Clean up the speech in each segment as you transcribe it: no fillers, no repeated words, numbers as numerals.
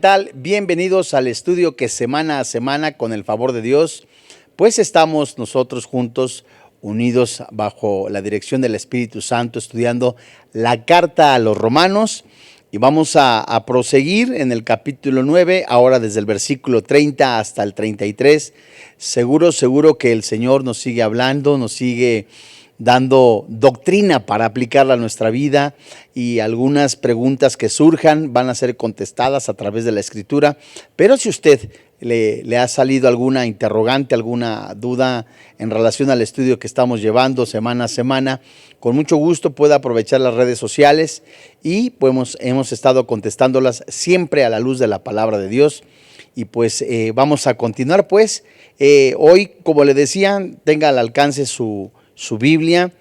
¿Qué tal? Bienvenidos al estudio que semana a semana, con el favor de Dios, pues estamos nosotros juntos, unidos bajo la dirección del Espíritu Santo, estudiando la carta a los Romanos, y vamos a proseguir en el capítulo 9, ahora desde el versículo 30 hasta el 33. Seguro que el Señor nos sigue hablando, nos sigue dando doctrina para aplicarla a nuestra vida, y algunas preguntas que surjan van a ser contestadas a través de la Escritura. Pero si usted le ha salido alguna interrogante, alguna duda en relación al estudio que estamos llevando semana a semana, con mucho gusto puede aprovechar las redes sociales y pues hemos estado contestándolas siempre a la luz de la palabra de Dios. Y pues vamos a continuar pues. Hoy, como le decía, tenga al alcance su Biblia,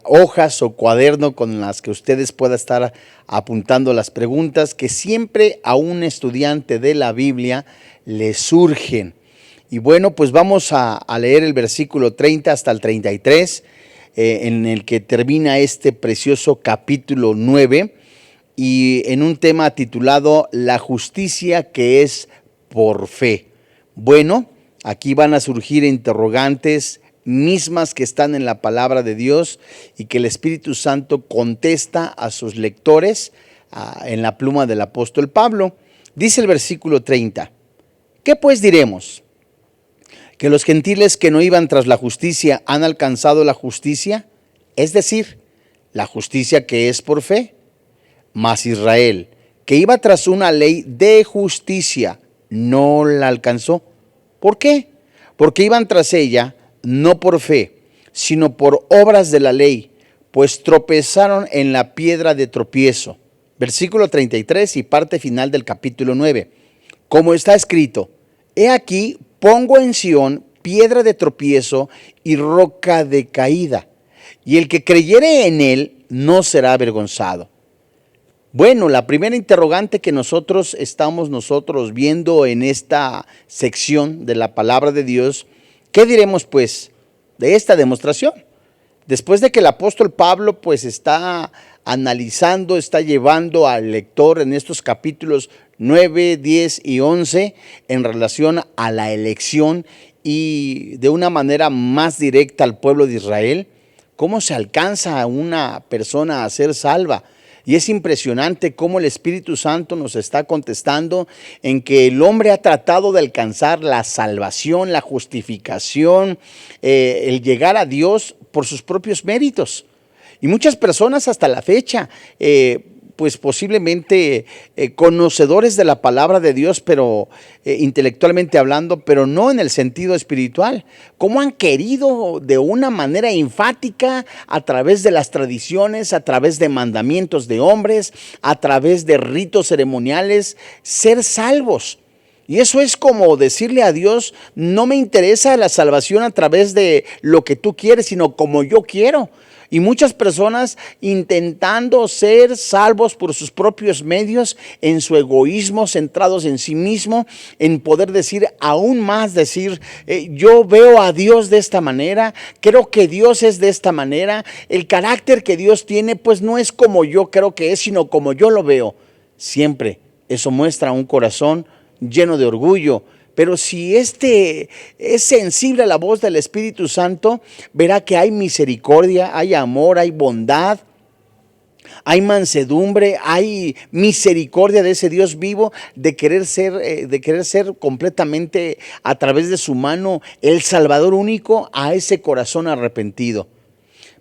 hojas o cuaderno con las que ustedes puedan estar apuntando las preguntas que siempre a un estudiante de la Biblia le surgen. Y bueno, pues vamos a leer el versículo 30 hasta el 33, en el que termina este precioso capítulo 9, y en un tema titulado La justicia que es por fe. Bueno, aquí van a surgir interrogantes mismas que están en la palabra de Dios y que el Espíritu Santo contesta a sus lectores en la pluma del apóstol Pablo. Dice el versículo 30, ¿qué pues diremos? ¿Que los gentiles que no iban tras la justicia han alcanzado la justicia? Es decir, la justicia que es por fe. Mas Israel, que iba tras una ley de justicia, no la alcanzó. ¿Por qué? Porque iban tras ella no por fe, sino por obras de la ley, pues tropezaron en la piedra de tropiezo. Versículo 33 y parte final del capítulo 9. Como está escrito, he aquí pongo en Sión piedra de tropiezo y roca de caída, y el que creyere en él no será avergonzado. Bueno, la primera interrogante que estamos viendo en esta sección de la palabra de Dios, ¿qué diremos pues de esta demostración? Después de que el apóstol Pablo pues está analizando, está llevando al lector en estos capítulos 9, 10 y 11 en relación a la elección y de una manera más directa al pueblo de Israel, ¿cómo se alcanza a una persona a ser salva? Y es impresionante cómo el Espíritu Santo nos está contestando en que el hombre ha tratado de alcanzar la salvación, la justificación, el llegar a Dios por sus propios méritos. Y muchas personas hasta la fecha, pues posiblemente conocedores de la palabra de Dios, pero intelectualmente hablando, pero no en el sentido espiritual, cómo han querido de una manera enfática, a través de las tradiciones, a través de mandamientos de hombres, a través de ritos ceremoniales, ser salvos. Y eso es como decirle a Dios, no me interesa la salvación a través de lo que tú quieres, sino como yo quiero. Y muchas personas intentando ser salvos por sus propios medios, en su egoísmo, centrados en sí mismo, en poder decir, aún más decir, yo veo a Dios de esta manera, creo que Dios es de esta manera, el carácter que Dios tiene pues no es como yo creo que es, sino como yo lo veo. Siempre eso muestra un corazón lleno de orgullo. Pero si es sensible a la voz del Espíritu Santo, verá que hay misericordia, hay amor, hay bondad, hay mansedumbre, hay misericordia de ese Dios vivo, de querer ser completamente a través de su mano el Salvador único a ese corazón arrepentido.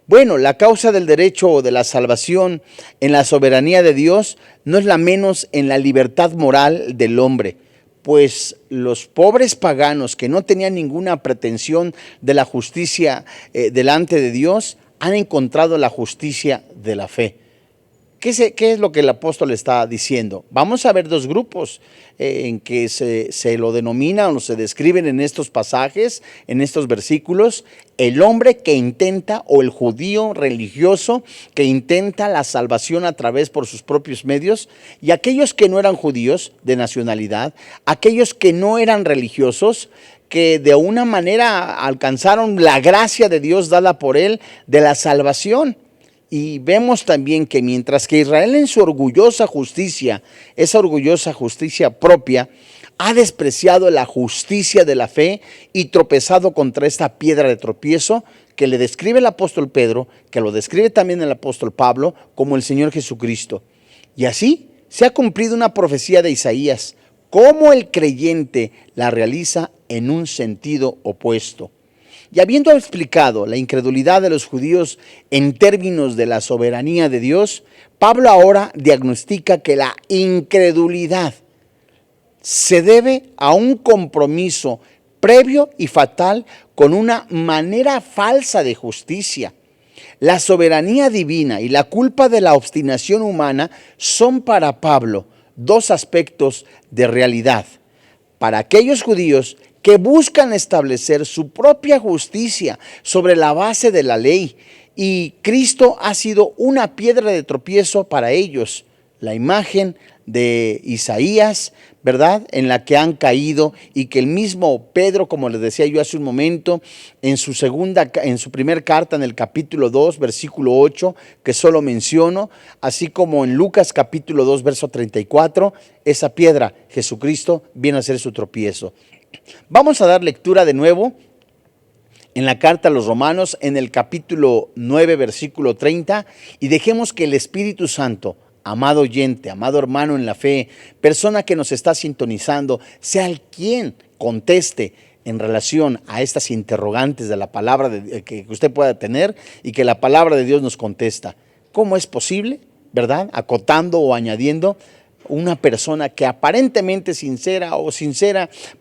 Bueno, la causa del derecho o de la salvación en la soberanía de Dios no es la menos en la libertad moral del hombre. Pues los pobres paganos que no tenían ninguna pretensión de la justicia delante de Dios, han encontrado la justicia de la fe. ¿Qué es lo que el apóstol está diciendo? Vamos a ver dos grupos en que se lo denominan o se describen en estos pasajes, en estos versículos: el hombre que intenta, o el judío religioso que intenta la salvación a través por sus propios medios, y aquellos que no eran judíos de nacionalidad, aquellos que no eran religiosos, que de una manera alcanzaron la gracia de Dios dada por él de la salvación. Y vemos también que mientras que Israel en su orgullosa justicia, esa orgullosa justicia propia, ha despreciado la justicia de la fe y tropezado contra esta piedra de tropiezo que le describe el apóstol Pedro, que lo describe también el apóstol Pablo, como el Señor Jesucristo. Y así se ha cumplido una profecía de Isaías, cómo el creyente la realiza en un sentido opuesto. Y habiendo explicado la incredulidad de los judíos en términos de la soberanía de Dios, Pablo ahora diagnostica que la incredulidad se debe a un compromiso previo y fatal con una manera falsa de justicia. La soberanía divina y la culpa de la obstinación humana son para Pablo dos aspectos de realidad. Para aquellos judíos que buscan establecer su propia justicia sobre la base de la ley, y Cristo ha sido una piedra de tropiezo para ellos, la imagen de Isaías, ¿verdad?, en la que han caído, y que el mismo Pedro, como les decía yo hace un momento, en su primer carta, en el capítulo 2, versículo 8, que solo menciono, así como en Lucas capítulo 2, verso 34, esa piedra, Jesucristo, viene a ser su tropiezo. Vamos a dar lectura de nuevo en la carta a los Romanos, en el capítulo 9, versículo 30, y dejemos que el Espíritu Santo, amado oyente, amado hermano en la fe, persona que nos está sintonizando, sea el quien conteste en relación a estas interrogantes de la palabra que usted pueda tener, y que la palabra de Dios nos contesta. ¿Cómo es posible, verdad? Acotando o añadiendo, una persona que aparentemente sincera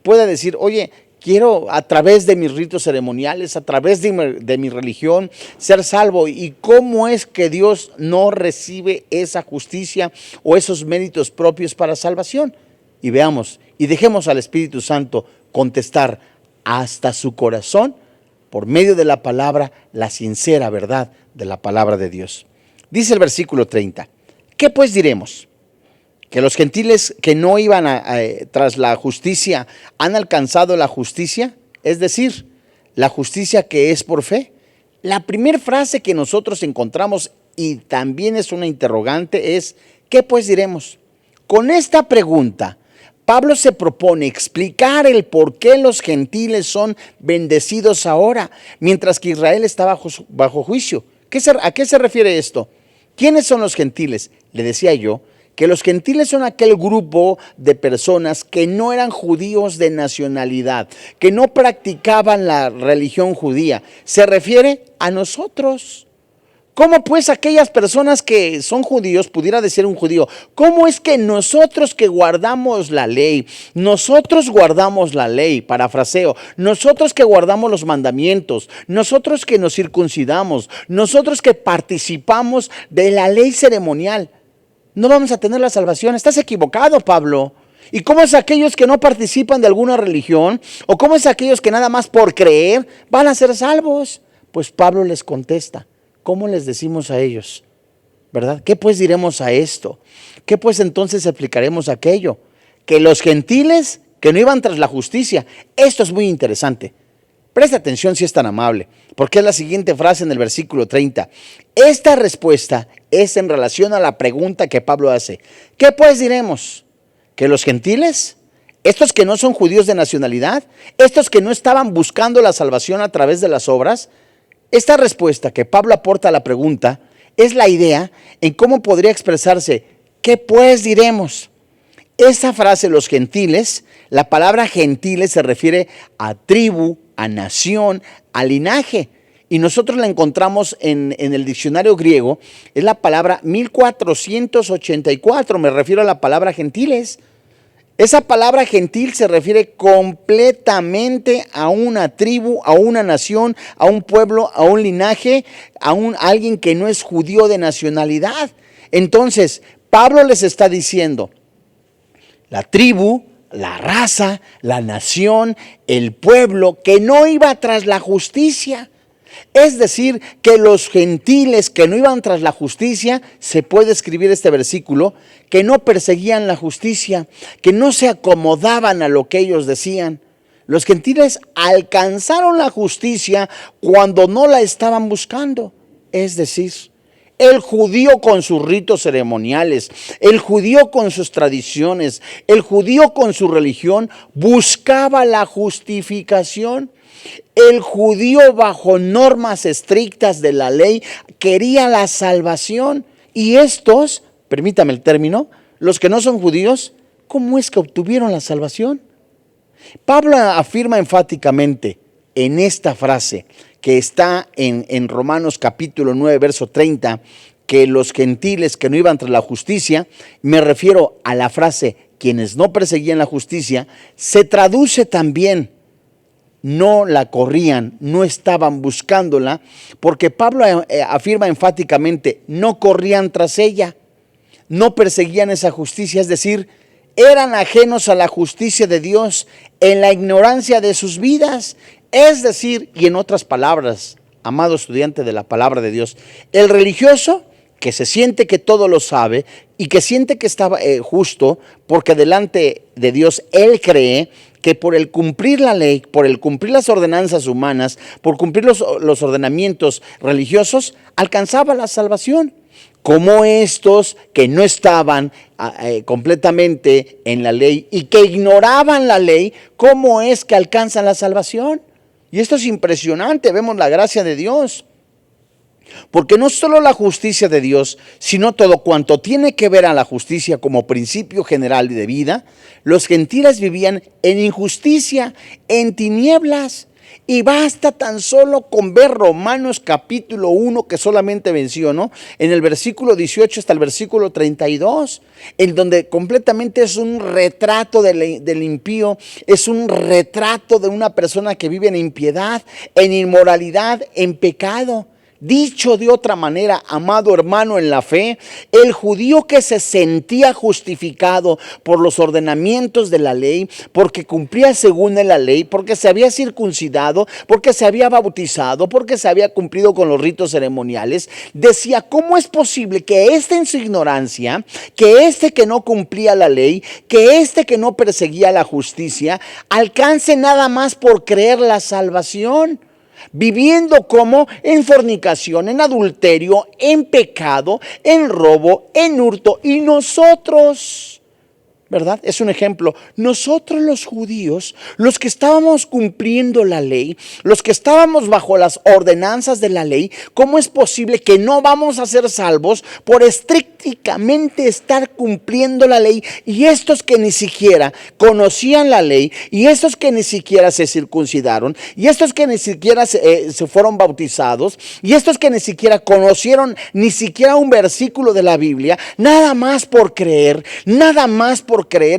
pueda decir, oye, quiero a través de mis ritos ceremoniales, a través de mi religión, ser salvo. ¿Y cómo es que Dios no recibe esa justicia o esos méritos propios para salvación? Y veamos, y dejemos al Espíritu Santo contestar hasta su corazón, por medio de la palabra, la sincera verdad de la palabra de Dios. Dice el versículo 30, ¿qué pues diremos? ¿Que los gentiles que no iban tras la justicia han alcanzado la justicia? Es decir, la justicia que es por fe. La primera frase que nosotros encontramos, y también es una interrogante, es ¿qué pues diremos? Con esta pregunta, Pablo se propone explicar el por qué los gentiles son bendecidos ahora, mientras que Israel está bajo juicio. ¿A qué se refiere esto? ¿Quiénes son los gentiles? Le decía yo que los gentiles son aquel grupo de personas que no eran judíos de nacionalidad, que no practicaban la religión judía. Se refiere a nosotros. ¿Cómo pues aquellas personas que son judíos, pudiera decir un judío, cómo es que nosotros que guardamos la ley, parafraseo, nosotros que guardamos los mandamientos, nosotros que nos circuncidamos, nosotros que participamos de la ley ceremonial, no vamos a tener la salvación? Estás equivocado, Pablo. ¿Y cómo es aquellos que no participan de alguna religión? ¿O cómo es aquellos que nada más por creer van a ser salvos? Pues Pablo les contesta, ¿cómo les decimos a ellos? ¿Verdad? ¿Qué pues diremos a esto? ¿Qué pues entonces explicaremos aquello? Que los gentiles que no iban tras la justicia. Esto es muy interesante. Presta atención si es tan amable, porque es la siguiente frase en el versículo 30. Esta respuesta es en relación a la pregunta que Pablo hace. ¿Qué pues diremos? ¿Que los gentiles, estos que no son judíos de nacionalidad, estos que no estaban buscando la salvación a través de las obras? Esta respuesta que Pablo aporta a la pregunta es la idea en cómo podría expresarse. ¿Qué pues diremos? Esta frase, los gentiles, la palabra gentiles se refiere a tribu, a nación, a linaje. Y nosotros la encontramos en el diccionario griego, es la palabra 1484, me refiero a la palabra gentiles. Esa palabra gentil se refiere completamente a una tribu, a una nación, a un pueblo, a un linaje, a alguien que no es judío de nacionalidad. Entonces, Pablo les está diciendo, la tribu, la raza, la nación, el pueblo que no iba tras la justicia. Es decir, que los gentiles que no iban tras la justicia, se puede escribir este versículo, que no perseguían la justicia, que no se acomodaban a lo que ellos decían. Los gentiles alcanzaron la justicia cuando no la estaban buscando. Es decir, El judío con sus ritos ceremoniales, el judío con sus tradiciones, el judío con su religión buscaba la justificación. El judío bajo normas estrictas de la ley quería la salvación. Y estos, permítame el término, los que no son judíos, ¿cómo es que obtuvieron la salvación? Pablo afirma enfáticamente en esta frase que está en Romanos capítulo 9, verso 30, que los gentiles que no iban tras la justicia, me refiero a la frase quienes no perseguían la justicia, se traduce también, no la corrían, no estaban buscándola, porque Pablo afirma enfáticamente, no corrían tras ella, no perseguían esa justicia, es decir, eran ajenos a la justicia de Dios en la ignorancia de sus vidas. Es decir, y en otras palabras, amado estudiante de la palabra de Dios, el religioso que se siente que todo lo sabe y que siente que está justo porque delante de Dios él cree que por el cumplir la ley, por el cumplir las ordenanzas humanas, por cumplir los ordenamientos religiosos, alcanzaba la salvación. Como estos que no estaban completamente en la ley y que ignoraban la ley, ¿cómo es que alcanzan la salvación? Y esto es impresionante, vemos la gracia de Dios. Porque no solo la justicia de Dios, sino todo cuanto tiene que ver a la justicia como principio general de vida, los gentiles vivían en injusticia, en tinieblas. Y basta tan solo con ver Romanos capítulo 1 que solamente menciono, en el versículo 18 hasta el versículo 32, en donde completamente es un retrato del impío, es un retrato de una persona que vive en impiedad, en inmoralidad, en pecado. Dicho de otra manera, amado hermano en la fe, el judío que se sentía justificado por los ordenamientos de la ley, porque cumplía según la ley, porque se había circuncidado, porque se había bautizado, porque se había cumplido con los ritos ceremoniales, decía, ¿cómo es posible que en su ignorancia, que que no cumplía la ley, que que no perseguía la justicia, alcance nada más por creer la salvación? Viviendo como en fornicación, en adulterio, en pecado, en robo, en hurto. Y nosotros, ¿verdad? Es un ejemplo. Nosotros los judíos, los que estábamos cumpliendo la ley, los que estábamos bajo las ordenanzas de la ley, ¿cómo es posible que no vamos a ser salvos por estrictamente estar cumpliendo la ley? Y estos que ni siquiera conocían la ley, y estos que ni siquiera se circuncidaron, y estos que ni siquiera se fueron bautizados, y estos que ni siquiera conocieron ni siquiera un versículo de la Biblia, nada más por creer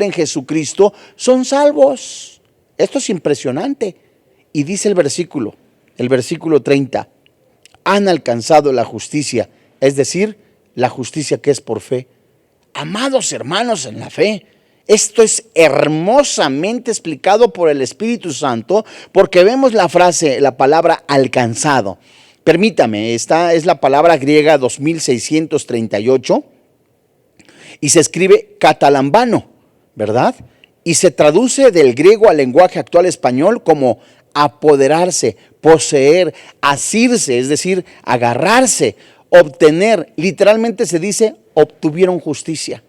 en Jesucristo, son salvos. Esto es impresionante. Y dice el versículo 30, han alcanzado la justicia, es decir, la justicia que es por fe. Amados hermanos en la fe, esto es hermosamente explicado por el Espíritu Santo, porque vemos la frase, la palabra alcanzado. Permítame, esta es la palabra griega 2638 y se escribe catalambano, ¿verdad? Y se traduce del griego al lenguaje actual español como apoderarse, poseer, asirse, es decir, agarrarse, obtener. Literalmente se dice, obtuvieron justicia.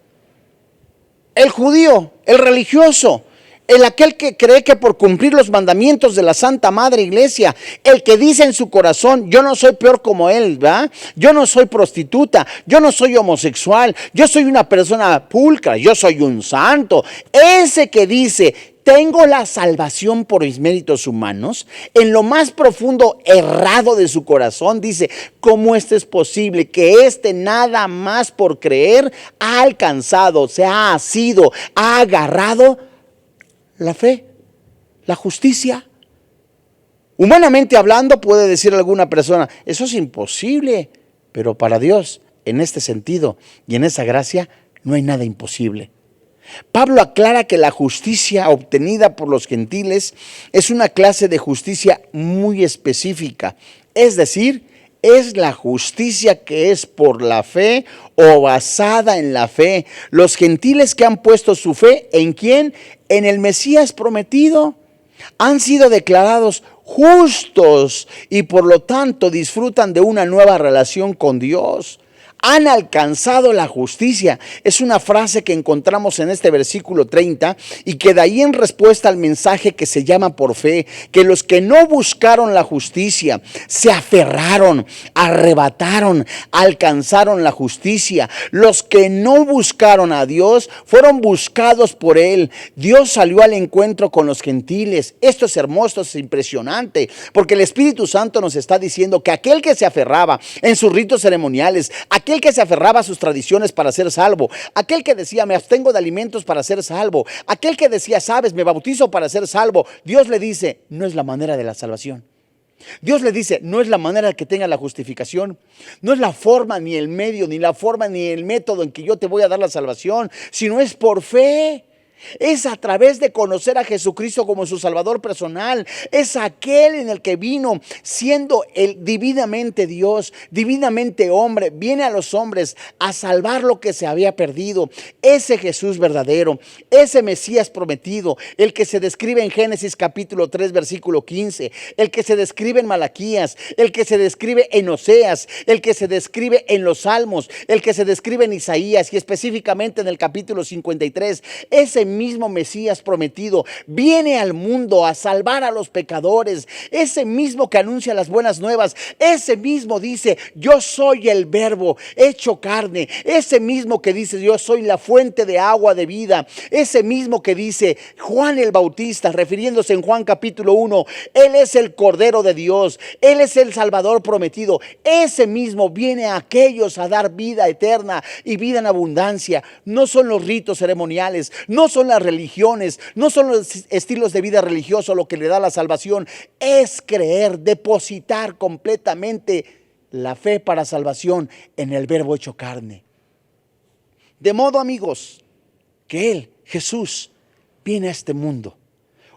El judío, el religioso, el aquel que cree que por cumplir los mandamientos de la Santa Madre Iglesia, el que dice en su corazón, yo no soy peor como él, ¿verdad? Yo no soy prostituta, yo no soy homosexual, yo soy una persona pulcra, yo soy un santo. Ese que dice, tengo la salvación por mis méritos humanos, en lo más profundo errado de su corazón dice, ¿cómo esto es posible? Que nada más por creer ha alcanzado, se ha asido, ha agarrado la fe, la justicia. Humanamente hablando puede decir alguna persona, eso es imposible, pero para Dios, en este sentido y en esa gracia, no hay nada imposible. Pablo aclara que la justicia obtenida por los gentiles es una clase de justicia muy específica, es decir, es la justicia que es por la fe o basada en la fe. Los gentiles que han puesto su fe, ¿en quién? En el Mesías prometido, han sido declarados justos y por lo tanto disfrutan de una nueva relación con Dios. han alcanzado la justicia. Es una frase que encontramos en este versículo 30 y que da ahí en respuesta al mensaje que se llama por fe, que los que no buscaron la justicia, se aferraron, arrebataron, alcanzaron la justicia. Los que no buscaron a Dios fueron buscados por Él. Dios salió al encuentro con los gentiles. Esto es hermoso, es impresionante, porque el Espíritu Santo nos está diciendo que aquel que se aferraba en sus ritos ceremoniales, aquel que se aferraba a sus tradiciones para ser salvo, aquel que decía me abstengo de alimentos para ser salvo, aquel que decía sabes me bautizo para ser salvo, Dios le dice no es la manera de la salvación. Dios le dice no es la manera que tenga la justificación, no es la forma ni el medio ni la forma ni el método en que yo te voy a dar la salvación, sino es por fe. Es a través de conocer a Jesucristo como su Salvador personal. Es aquel en el que vino siendo el divinamente Dios, divinamente hombre. Viene a los hombres a salvar lo que se había perdido. Ese Jesús verdadero, ese Mesías prometido, el que se describe en Génesis capítulo 3 versículo 15, el que se describe en Malaquías, el que se describe en Oseas, el que se describe en los Salmos, el que se describe en Isaías y específicamente en el capítulo 53. Ese mismo Mesías prometido viene al mundo a salvar a los pecadores. Ese mismo que anuncia las buenas nuevas, ese mismo dice yo soy el verbo hecho carne. Ese mismo que dice yo soy la fuente de agua de vida. Ese mismo que dice Juan el Bautista, refiriéndose en Juan capítulo 1, Él es el Cordero de Dios, Él es el Salvador prometido. Ese mismo viene a aquellos a dar vida eterna y vida en abundancia. No son los ritos ceremoniales, no son las religiones, no son los estilos de vida religioso lo que le da la salvación. Es creer, depositar completamente la fe para salvación en el verbo hecho carne. De modo, amigos, que Él, Jesús, viene a este mundo.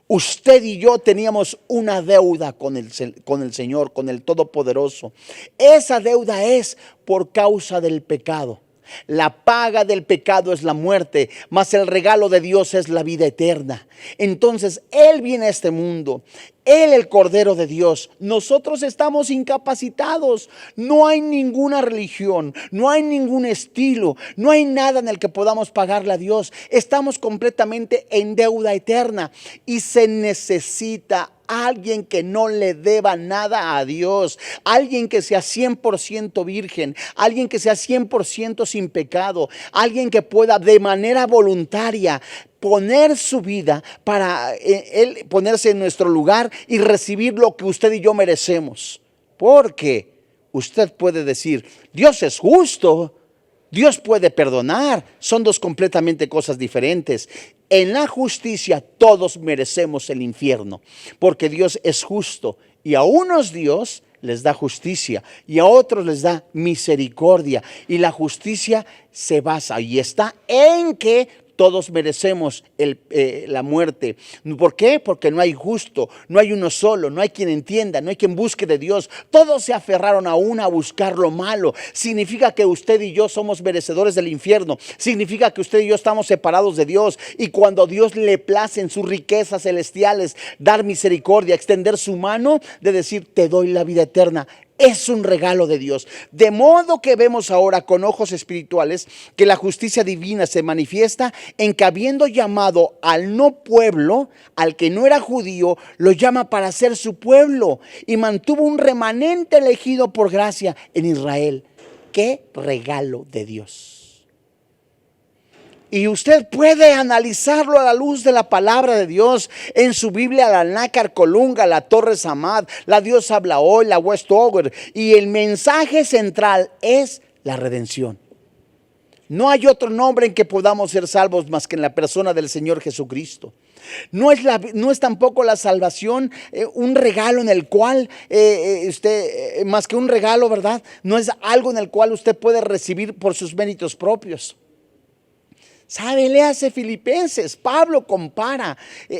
Usted y yo teníamos una deuda con el Señor, con el Todopoderoso. Esa deuda es por causa del pecado. La paga del pecado es la muerte, mas el regalo de Dios es la vida eterna. Entonces Él viene a este mundo, Él el Cordero de Dios. Nosotros estamos incapacitados. No hay ninguna religión, no hay ningún estilo, no hay nada en el que podamos pagarle a Dios. Estamos completamente en deuda eterna y se necesita alguien que no le deba nada a Dios, alguien que sea 100% virgen, alguien que sea 100% sin pecado, alguien que pueda de manera voluntaria poner su vida para Él ponerse en nuestro lugar y recibir lo que usted y yo merecemos. Porque usted puede decir, Dios es justo, Dios puede perdonar, son dos completamente cosas diferentes. En la justicia todos merecemos el infierno, porque Dios es justo y a unos Dios les da justicia y a otros les da misericordia. Y la justicia se basa y está en que todos merecemos la muerte. ¿Por qué? Porque no hay justo, no hay uno solo, no hay quien entienda, no hay quien busque de Dios. Todos se aferraron aún a buscar lo malo. Significa que usted y yo somos merecedores del infierno. Significa que usted y yo estamos separados de Dios. Y cuando Dios le place en sus riquezas celestiales dar misericordia, extender su mano de decir te doy la vida eterna, es un regalo de Dios. De modo que vemos ahora con ojos espirituales que la justicia divina se manifiesta en que habiendo llamado al no pueblo, al que no era judío, lo llama para ser su pueblo y mantuvo un remanente elegido por gracia en Israel. ¡Qué regalo de Dios! Y usted puede analizarlo a la luz de la palabra de Dios. En su Biblia, la Nácar Colunga, la Torre Samad, la Dios habla hoy, la Westover. Y el mensaje central es la redención. No hay otro nombre en que podamos ser salvos más que en la persona del Señor Jesucristo. No es tampoco la salvación un regalo en el cual más que un regalo, ¿verdad? No es algo en el cual usted puede recibir por sus méritos propios. ¿Sabe? Léase Filipenses. Pablo compara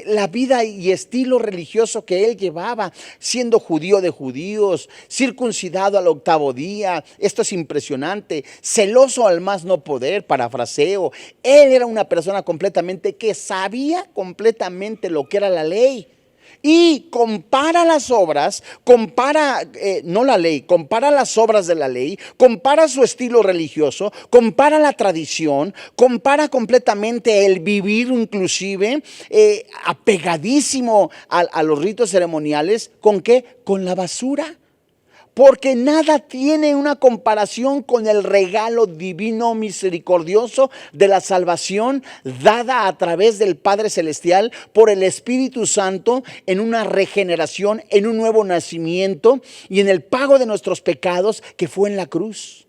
la vida y estilo religioso que él llevaba, siendo judío de judíos, circuncidado al 8º día. Esto es impresionante. Celoso al más no poder, parafraseo. Él era una persona completamente que sabía completamente lo que era la ley. y compara las obras, no la ley, compara las obras de la ley, compara su estilo religioso, compara la tradición, compara completamente el vivir inclusive apegadísimo a los ritos ceremoniales. ¿Con qué? Con la basura. Porque nada tiene una comparación con el regalo divino misericordioso de la salvación dada a través del Padre Celestial por el Espíritu Santo en una regeneración, en un nuevo nacimiento y en el pago de nuestros pecados que fue en la cruz.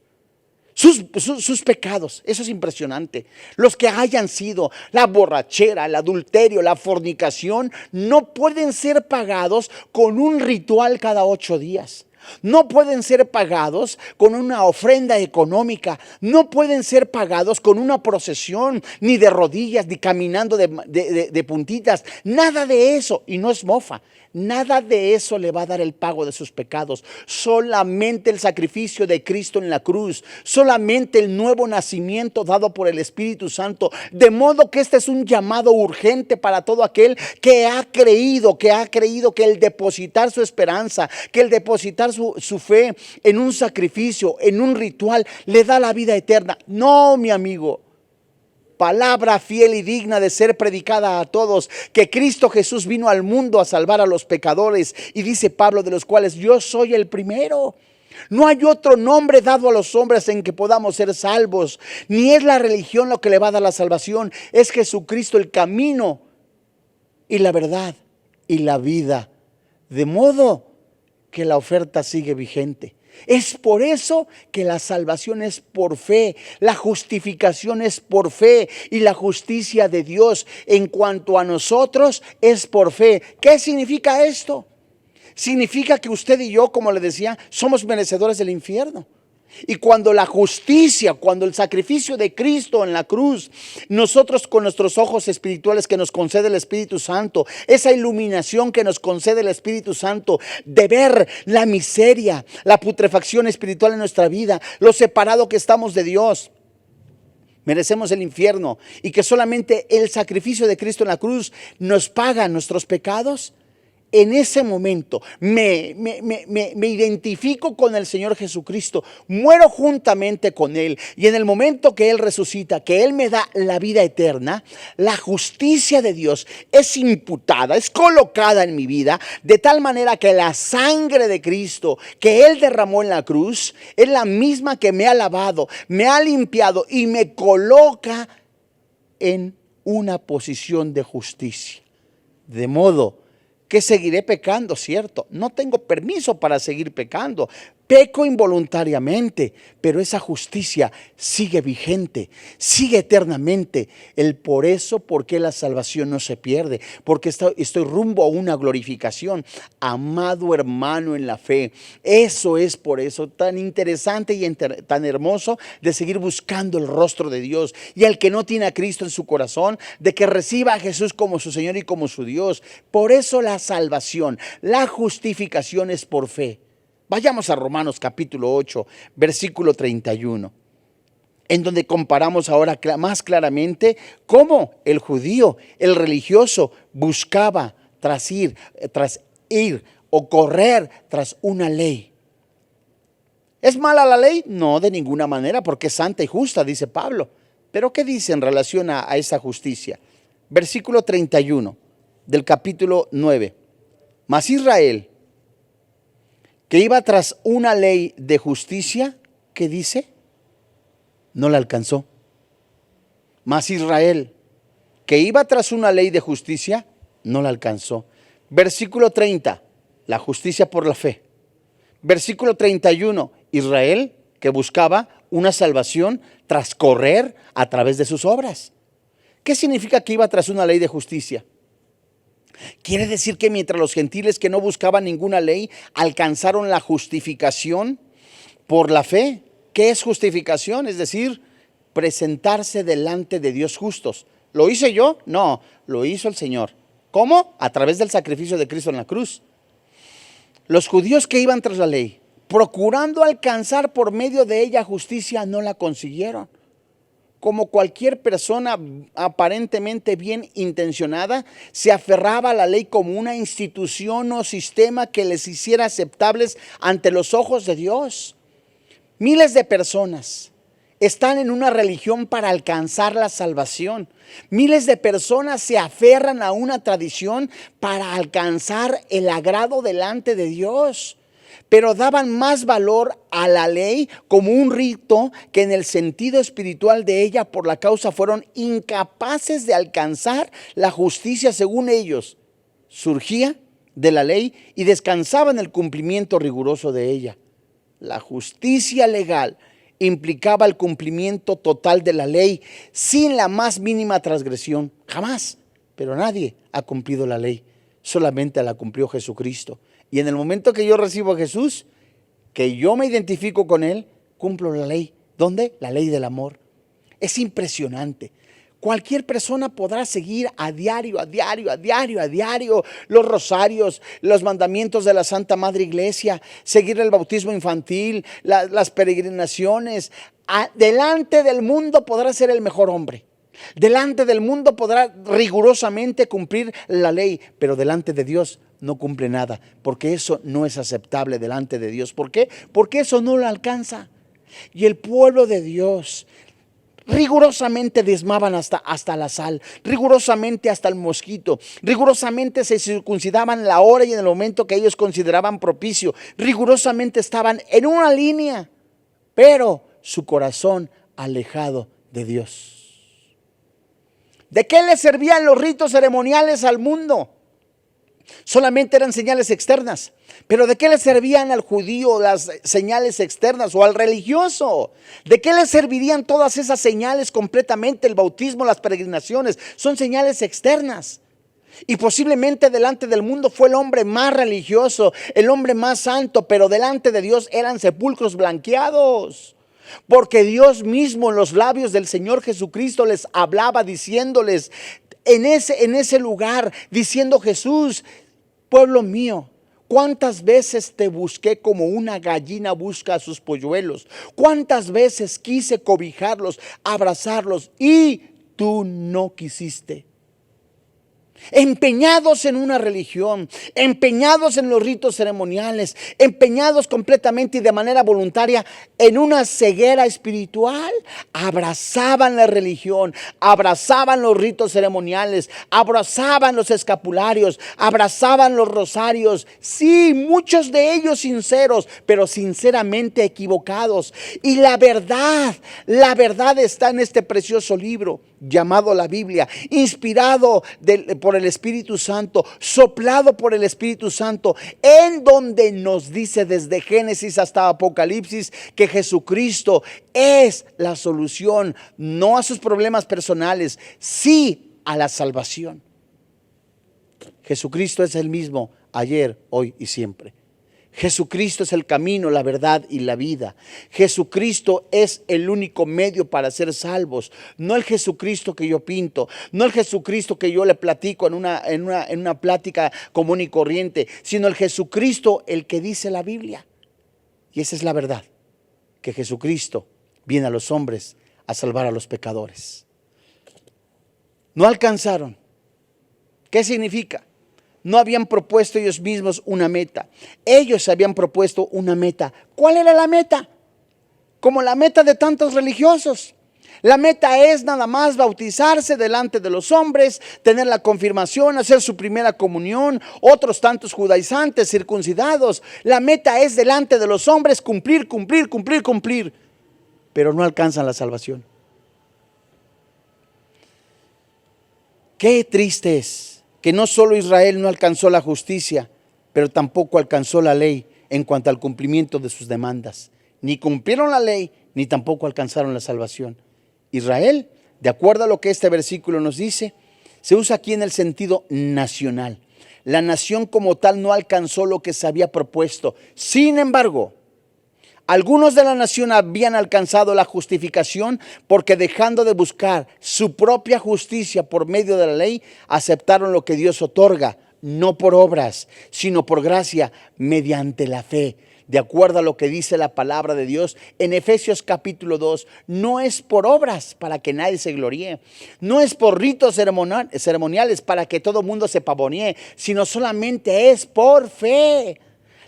Sus pecados, eso es impresionante. Los que hayan sido la borrachera, el adulterio, la fornicación, no pueden ser pagados con un ritual cada 8 días. No pueden ser pagados con una ofrenda económica, no pueden ser pagados con una procesión, ni de rodillas, ni caminando de puntitas, nada de eso. Y no es mofa, nada de eso le va a dar el pago de sus pecados. Solamente el sacrificio de Cristo en la cruz, solamente el nuevo nacimiento dado por el Espíritu Santo. De modo que este es un llamado urgente para todo aquel que ha creído que el depositar su esperanza, que el depositar su fe en un sacrificio, en un ritual, le da la vida eterna. No, mi amigo. Palabra fiel y digna de ser predicada a todos, que Cristo Jesús vino al mundo a salvar a los pecadores, y dice Pablo, de los cuales yo soy el primero. No hay otro nombre dado a los hombres en que podamos ser salvos, ni es la religión lo que le va a dar la salvación, es Jesucristo el camino y la verdad y la vida. De modo que la oferta sigue vigente. Es por eso que la salvación es por fe, la justificación es por fe y la justicia de Dios en cuanto a nosotros es por fe. ¿Qué significa esto? Significa que usted y yo, como le decía, somos merecedores del infierno. Y cuando la justicia, cuando el sacrificio de Cristo en la cruz, nosotros con nuestros ojos espirituales que nos concede el Espíritu Santo, esa iluminación que nos concede el Espíritu Santo de ver la miseria, la putrefacción espiritual en nuestra vida, lo separado que estamos de Dios, merecemos el infierno, y que solamente el sacrificio de Cristo en la cruz nos paga nuestros pecados. En ese momento me identifico con el Señor Jesucristo, muero juntamente con Él, y en el momento que Él resucita, que Él me da la vida eterna, la justicia de Dios es imputada, es colocada en mi vida, de tal manera que la sangre de Cristo que Él derramó en la cruz es la misma que me ha lavado, me ha limpiado y me coloca en una posición de justicia. De modo que seguiré pecando, ¿cierto? No tengo permiso para seguir pecando. Peco involuntariamente, pero esa justicia sigue vigente, sigue eternamente. ¿Por qué la salvación no se pierde? Porque estoy rumbo a una glorificación. Amado hermano en la fe, eso es por eso tan interesante y tan hermoso de seguir buscando el rostro de Dios. Y el que no tiene a Cristo en su corazón, de que reciba a Jesús como su Señor y como su Dios. Por eso la salvación, la justificación es por fe. Vayamos a Romanos capítulo 8, versículo 31, en donde comparamos ahora más claramente cómo el judío, el religioso, buscaba tras ir o correr tras una ley. ¿Es mala la ley? No, de ninguna manera, porque es santa y justa, dice Pablo. Pero ¿qué dice en relación a esa justicia? Versículo 31 del capítulo 9. Mas Israel, que iba tras una ley de justicia, ¿qué dice? No la alcanzó. Mas Israel, que iba tras una ley de justicia, no la alcanzó. Versículo 30, la justicia por la fe. Versículo 31, Israel, que buscaba una salvación tras correr a través de sus obras. ¿Qué significa que iba tras una ley de justicia? Quiere decir que mientras los gentiles que no buscaban ninguna ley alcanzaron la justificación por la fe. ¿Qué es justificación? Es decir, presentarse delante de Dios justos. ¿Lo hice yo? No, lo hizo el Señor. ¿Cómo? A través del sacrificio de Cristo en la cruz. Los judíos que iban tras la ley, procurando alcanzar por medio de ella justicia, no la consiguieron. como cualquier persona aparentemente bien intencionada, se aferraba a la ley como una institución o sistema que les hiciera aceptables ante los ojos de Dios. Miles de personas están en una religión para alcanzar la salvación. Miles de personas se aferran a una tradición para alcanzar el agrado delante de Dios, pero daban más valor a la ley como un rito que en el sentido espiritual de ella. Por la causa fueron incapaces de alcanzar la justicia según ellos. Surgía de la ley y descansaba en el cumplimiento riguroso de ella. La justicia legal implicaba el cumplimiento total de la ley sin la más mínima transgresión. Jamás, pero nadie ha cumplido la ley, solamente la cumplió Jesucristo. Y en el momento que yo recibo a Jesús, que yo me identifico con Él, cumplo la ley. ¿Dónde? La ley del amor. Es impresionante. Cualquier persona podrá seguir a diario los rosarios, los mandamientos de la Santa Madre Iglesia, seguir el bautismo infantil, las peregrinaciones. Delante del mundo podrá ser el mejor hombre. Delante del mundo podrá rigurosamente cumplir la ley, pero delante de Dios no cumple nada, porque eso no es aceptable delante de Dios. ¿Por qué? Porque eso no lo alcanza. Y el pueblo de Dios rigurosamente diezmaban hasta la sal, rigurosamente hasta el mosquito, rigurosamente se circuncidaban la hora y en el momento que ellos consideraban propicio, rigurosamente estaban en una línea, pero su corazón alejado de Dios. ¿De qué le servían los ritos ceremoniales al mundo? Solamente eran señales externas. Pero ¿de qué le servían al judío las señales externas o al religioso? ¿De qué le servirían todas esas señales completamente? El bautismo, las peregrinaciones, son señales externas. Y posiblemente delante del mundo fue el hombre más religioso, el hombre más santo, pero delante de Dios eran sepulcros blanqueados. Porque Dios mismo en los labios del Señor Jesucristo les hablaba diciéndoles en ese lugar, diciendo: Jesús, pueblo mío, ¿cuántas veces te busqué como una gallina busca a sus polluelos? ¿Cuántas veces quise cobijarlos, abrazarlos y tú no quisiste? Empeñados en una religión, empeñados en los ritos ceremoniales, empeñados completamente y de manera voluntaria en una ceguera espiritual, abrazaban la religión, abrazaban los ritos ceremoniales, abrazaban los escapularios, abrazaban los rosarios. Sí, muchos de ellos sinceros, pero sinceramente equivocados. Y la verdad está en este precioso libro llamado la Biblia, inspirado por el Espíritu Santo, soplado por el Espíritu Santo, en donde nos dice desde Génesis hasta Apocalipsis que Jesucristo es la solución, no a sus problemas personales, sí a la salvación. Jesucristo es el mismo ayer, hoy y siempre. Jesucristo es el camino, la verdad y la vida. Jesucristo es el único medio para ser salvos. No el Jesucristo que yo pinto, no el Jesucristo que yo le platico en una plática común y corriente, sino el Jesucristo el que dice la Biblia. Y esa es la verdad, que Jesucristo viene a los hombres a salvar a los pecadores. No alcanzaron. ¿Qué significa? No habían propuesto ellos mismos una meta. Ellos habían propuesto una meta. ¿Cuál era la meta? Como la meta de tantos religiosos. La meta es nada más bautizarse delante de los hombres, tener la confirmación, hacer su primera comunión, otros tantos judaizantes, circuncidados. La meta es delante de los hombres cumplir. Pero no alcanzan la salvación. Qué triste es que no solo Israel no alcanzó la justicia, pero tampoco alcanzó la ley en cuanto al cumplimiento de sus demandas. Ni cumplieron la ley, ni tampoco alcanzaron la salvación. Israel, de acuerdo a lo que este versículo nos dice, se usa aquí en el sentido nacional. La nación como tal no alcanzó lo que se había propuesto. Sin embargo, algunos de la nación habían alcanzado la justificación porque, dejando de buscar su propia justicia por medio de la ley, aceptaron lo que Dios otorga, no por obras, sino por gracia, mediante la fe. de acuerdo a lo que dice la palabra de Dios en Efesios capítulo 2, no es por obras para que nadie se gloríe, no es por ritos ceremoniales para que todo mundo se pavonee, sino solamente es por fe.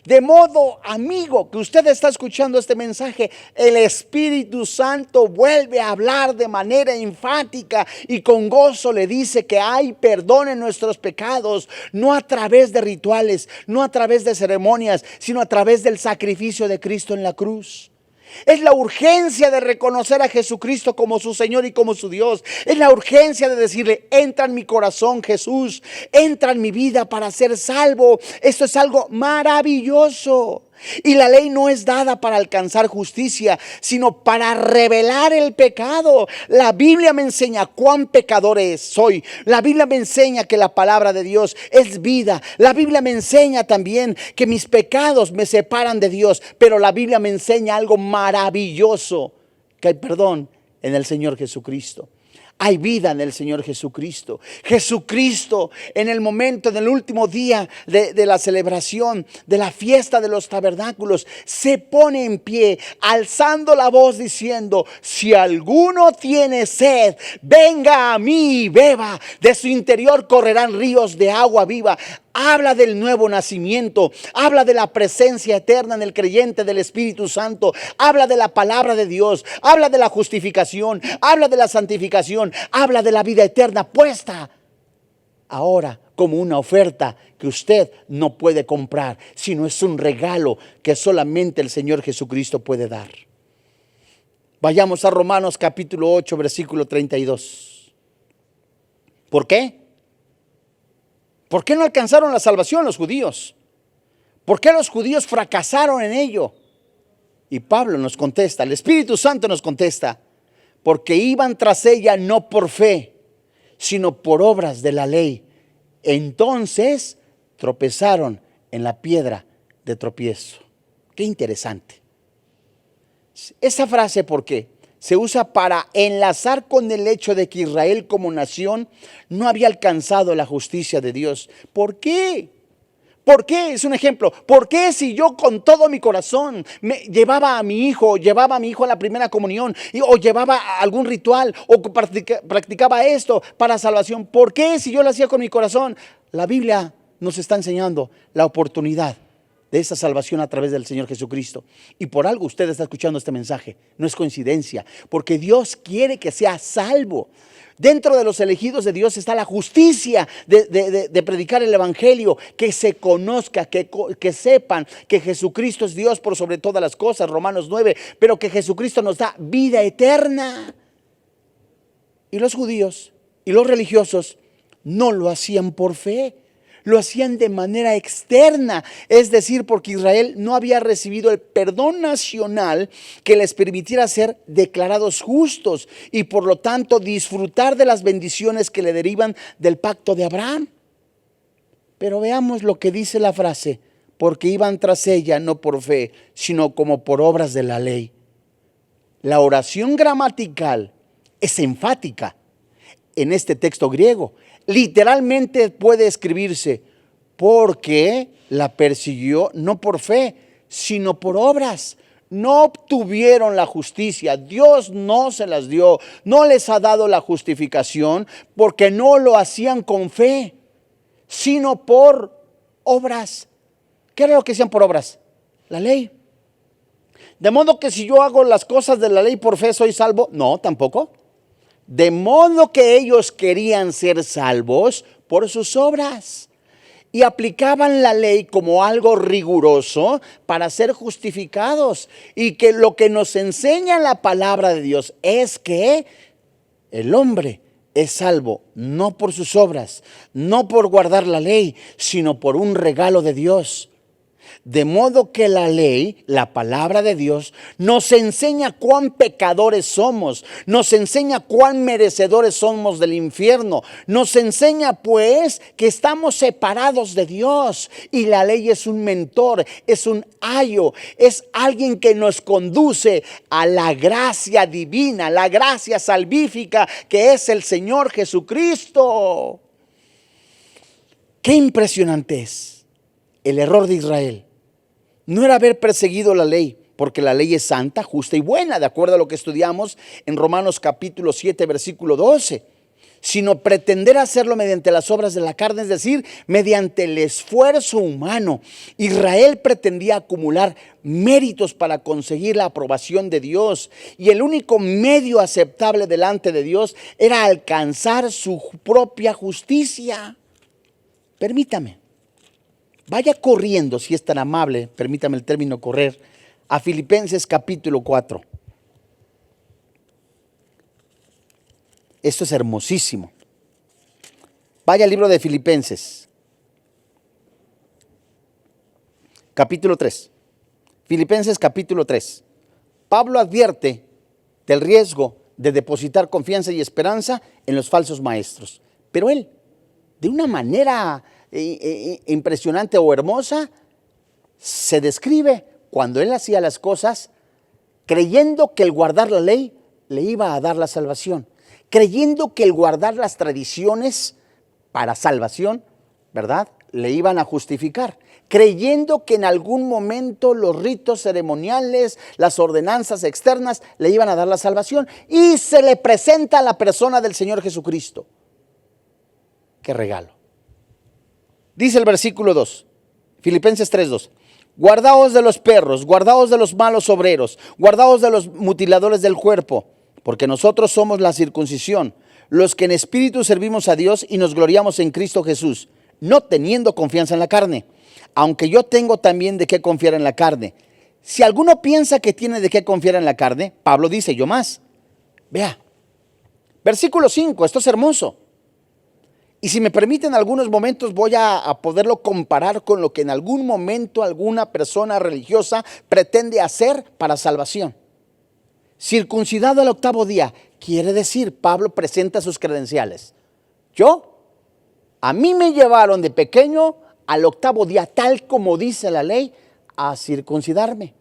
De modo, amigo, que usted está escuchando este mensaje, el Espíritu Santo vuelve a hablar de manera enfática y con gozo le dice que hay perdón en nuestros pecados, no a través de rituales, no a través de ceremonias, sino a través del sacrificio de Cristo en la cruz. Es la urgencia de reconocer a Jesucristo como su Señor y como su Dios. Es la urgencia de decirle: entra en mi corazón, Jesús, entra en mi vida para ser salvo. Esto es algo maravilloso. Y la ley no es dada para alcanzar justicia, sino para revelar el pecado. La Biblia me enseña cuán pecador soy. La Biblia me enseña que la palabra de Dios es vida. La Biblia me enseña también que mis pecados me separan de Dios. Pero la Biblia me enseña algo maravilloso, que hay perdón en el Señor Jesucristo. Hay vida en el Señor Jesucristo. Jesucristo en el momento, en el último día de la celebración, de la fiesta de los tabernáculos, se pone en pie, alzando la voz diciendo: si alguno tiene sed, venga a mí y beba. De su interior correrán ríos de agua viva. Habla del nuevo nacimiento, habla de la presencia eterna en el creyente del Espíritu Santo, habla de la palabra de Dios, habla de la justificación, habla de la santificación, habla de la vida eterna puesta ahora como una oferta que usted no puede comprar, sino es un regalo que solamente el Señor Jesucristo puede dar. Vayamos a Romanos capítulo 8, versículo 32. ¿Por qué? ¿Por qué no alcanzaron la salvación los judíos? ¿Por qué los judíos fracasaron en ello? Y Pablo nos contesta, el Espíritu Santo nos contesta: porque iban tras ella no por fe, sino por obras de la ley. Entonces tropezaron en la piedra de tropiezo. Qué interesante. Esa frase, ¿por qué? Se usa para enlazar con el hecho de que Israel como nación no había alcanzado la justicia de Dios. ¿Por qué? ¿Por qué? Es un ejemplo. ¿Por qué si yo con todo mi corazón llevaba a mi hijo a la primera comunión, o llevaba algún ritual, o practicaba esto para salvación? ¿Por qué si yo lo hacía con mi corazón? La Biblia nos está enseñando la oportunidad de esa salvación a través del Señor Jesucristo. Y por algo usted está escuchando este mensaje. No es coincidencia, porque Dios quiere que sea salvo. Dentro de los elegidos de Dios está la justicia de predicar el evangelio, que se conozca, que sepan que Jesucristo es Dios por sobre todas las cosas, Romanos 9, pero que Jesucristo nos da vida eterna. Y los judíos y los religiosos no lo hacían por fe, lo hacían de manera externa, es decir, porque Israel no había recibido el perdón nacional que les permitiera ser declarados justos y por lo tanto disfrutar de las bendiciones que le derivan del pacto de Abraham. Pero veamos lo que dice la frase: porque iban tras ella no por fe, sino como por obras de la ley. La oración gramatical es enfática en este texto griego. Literalmente puede escribirse: porque la persiguió no por fe, sino por obras. No obtuvieron la justicia, Dios no se las dio, no les ha dado la justificación porque no lo hacían con fe, sino por obras. ¿Qué era lo que hacían por obras? La ley. De modo que si yo hago las cosas de la ley por fe, ¿soy salvo? No, tampoco. De modo que ellos querían ser salvos por sus obras y aplicaban la ley como algo riguroso para ser justificados. Y que lo que nos enseña la palabra de Dios es que el hombre es salvo no por sus obras, no por guardar la ley, sino por un regalo de Dios. De modo que la ley, la palabra de Dios, nos enseña cuán pecadores somos, nos enseña cuán merecedores somos del infierno, nos enseña pues que estamos separados de Dios, y la ley es un mentor, es un ayo, es alguien que nos conduce a la gracia divina, la gracia salvífica que es el Señor Jesucristo. Qué impresionante es el error de Israel, no era haber perseguido la ley, porque la ley es santa, justa y buena, de acuerdo a lo que estudiamos en Romanos capítulo 7, versículo 12, sino pretender hacerlo mediante las obras de la carne, es decir, mediante el esfuerzo humano. Israel pretendía acumular méritos para conseguir la aprobación de Dios, y el único medio aceptable delante de Dios era alcanzar su propia justicia. Permítame, vaya corriendo, si es tan amable, permítame el término correr, a Filipenses capítulo 4. Esto es hermosísimo. Vaya al libro de Filipenses, capítulo 3. Filipenses capítulo 3. Pablo advierte del riesgo de depositar confianza y esperanza en los falsos maestros. Pero él, de una manera impresionante o hermosa, se describe cuando él hacía las cosas creyendo que el guardar la ley le iba a dar la salvación, creyendo que el guardar las tradiciones para salvación, ¿verdad?, le iban a justificar, creyendo que en algún momento los ritos ceremoniales, las ordenanzas externas le iban a dar la salvación, y se le presenta a la persona del Señor Jesucristo. ¡Qué regalo! Dice el versículo 2, Filipenses 3:2. Guardaos de los perros, guardaos de los malos obreros, guardaos de los mutiladores del cuerpo, porque nosotros somos la circuncisión, los que en espíritu servimos a Dios y nos gloriamos en Cristo Jesús, no teniendo confianza en la carne, aunque yo tengo también de qué confiar en la carne. Si alguno piensa que tiene de qué confiar en la carne, Pablo dice, yo más. Vea, versículo 5, esto es hermoso. Y si me permiten algunos momentos voy a poderlo comparar con lo que en algún momento alguna persona religiosa pretende hacer para salvación. Circuncidado al 8º día, quiere decir, Pablo presenta sus credenciales. A mí me llevaron de pequeño al 8º día, tal como dice la ley, a circuncidarme.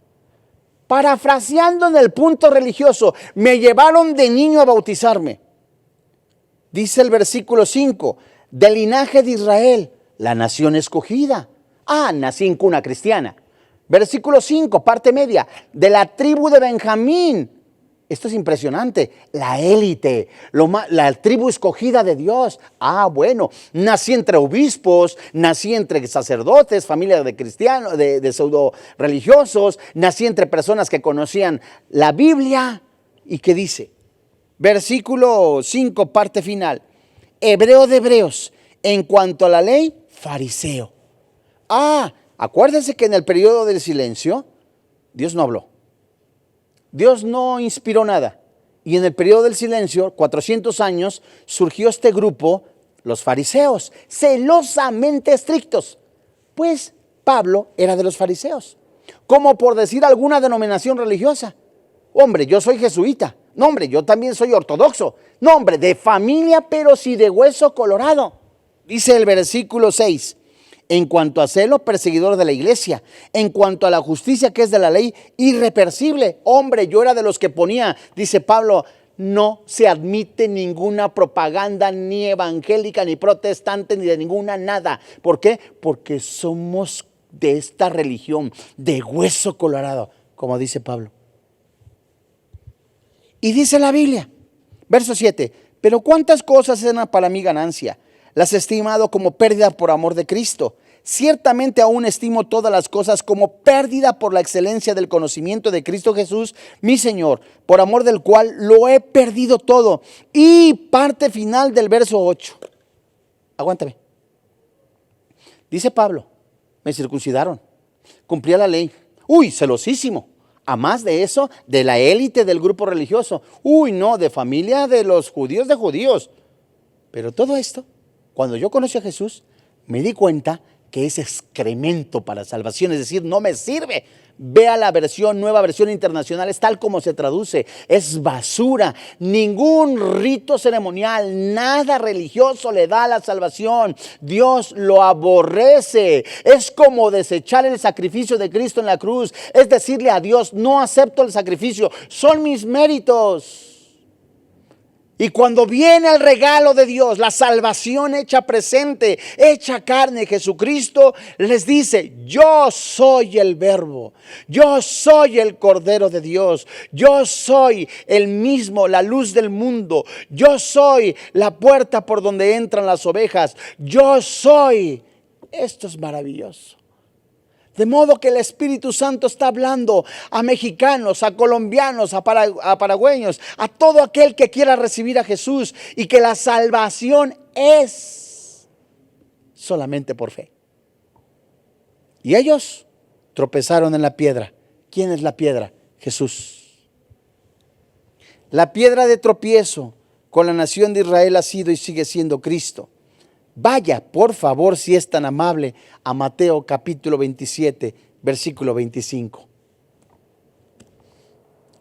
Parafraseando en el punto religioso, me llevaron de niño a bautizarme. Dice el versículo 5, del linaje de Israel, la nación escogida. Nací en cuna cristiana. Versículo 5, parte media, de la tribu de Benjamín. Esto es impresionante, la élite, la tribu escogida de Dios. Bueno, nací entre obispos, nací entre sacerdotes, familia de cristianos, de pseudo religiosos, nací entre personas que conocían la Biblia. ¿Y qué dice? Versículo 5, parte final. Hebreo de hebreos, en cuanto a la ley, fariseo. Acuérdense que en el periodo del silencio, Dios no habló. Dios no inspiró nada. Y en el periodo del silencio, 400 años, surgió este grupo, los fariseos, celosamente estrictos. Pues Pablo era de los fariseos. Como por decir alguna denominación religiosa. Hombre, yo soy jesuita. No, hombre, yo también soy ortodoxo. No, hombre, de familia, pero sí de hueso colorado. Dice el versículo 6. En cuanto a celo, perseguidor de la iglesia. En cuanto a la justicia que es de la ley, irreversible. Hombre, yo era de los que ponía, dice Pablo, no se admite ninguna propaganda ni evangélica, ni protestante, ni de ninguna nada. ¿Por qué? Porque somos de esta religión, de hueso colorado, como dice Pablo. Y dice la Biblia, verso 7, pero cuántas cosas eran para mí ganancia, las he estimado como pérdida por amor de Cristo. Ciertamente aún estimo todas las cosas como pérdida por la excelencia del conocimiento de Cristo Jesús, mi Señor, por amor del cual lo he perdido todo. Y parte final del verso 8. Aguántame. Dice Pablo, me circuncidaron, cumplía la ley. Celosísimo. A más de eso, de la élite del grupo religioso. De familia de los judíos de judíos. Pero todo esto, cuando yo conocí a Jesús, me di cuenta que es excremento para salvación, es decir, no me sirve. Vea la nueva versión internacional, es tal como se traduce, es basura. Ningún rito ceremonial, nada religioso le da la salvación. Dios lo aborrece. Es como desechar el sacrificio de Cristo en la cruz, es decirle a Dios, no acepto el sacrificio, son mis méritos. Y cuando viene el regalo de Dios, la salvación hecha presente, hecha carne, Jesucristo les dice: yo soy el Verbo, yo soy el Cordero de Dios, yo soy el mismo, la luz del mundo, yo soy la puerta por donde entran las ovejas, yo soy. Esto es maravilloso. De modo que el Espíritu Santo está hablando a mexicanos, a colombianos, a paragüeños, a todo aquel que quiera recibir a Jesús, y que la salvación es solamente por fe. Y ellos tropezaron en la piedra. ¿Quién es la piedra? Jesús. La piedra de tropiezo con la nación de Israel ha sido y sigue siendo Cristo. Vaya, por favor, si es tan amable, a Mateo capítulo 27, versículo 25.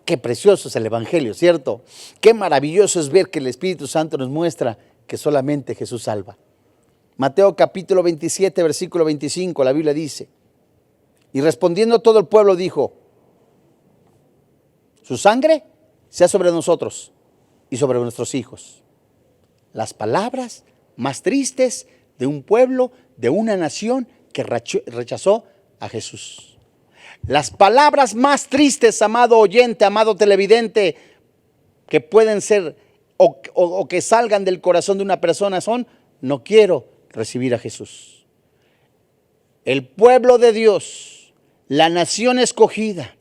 Qué precioso es el Evangelio, ¿cierto? Qué maravilloso es ver que el Espíritu Santo nos muestra que solamente Jesús salva. Mateo capítulo 27, versículo 25, la Biblia dice: y respondiendo todo el pueblo dijo: su sangre sea sobre nosotros y sobre nuestros hijos. Las palabras más tristes de un pueblo, de una nación que rechazó a Jesús. Las palabras más tristes, amado oyente, amado televidente, que pueden ser o que salgan del corazón de una persona son: no quiero recibir a Jesús. El pueblo de Dios, la nación escogida,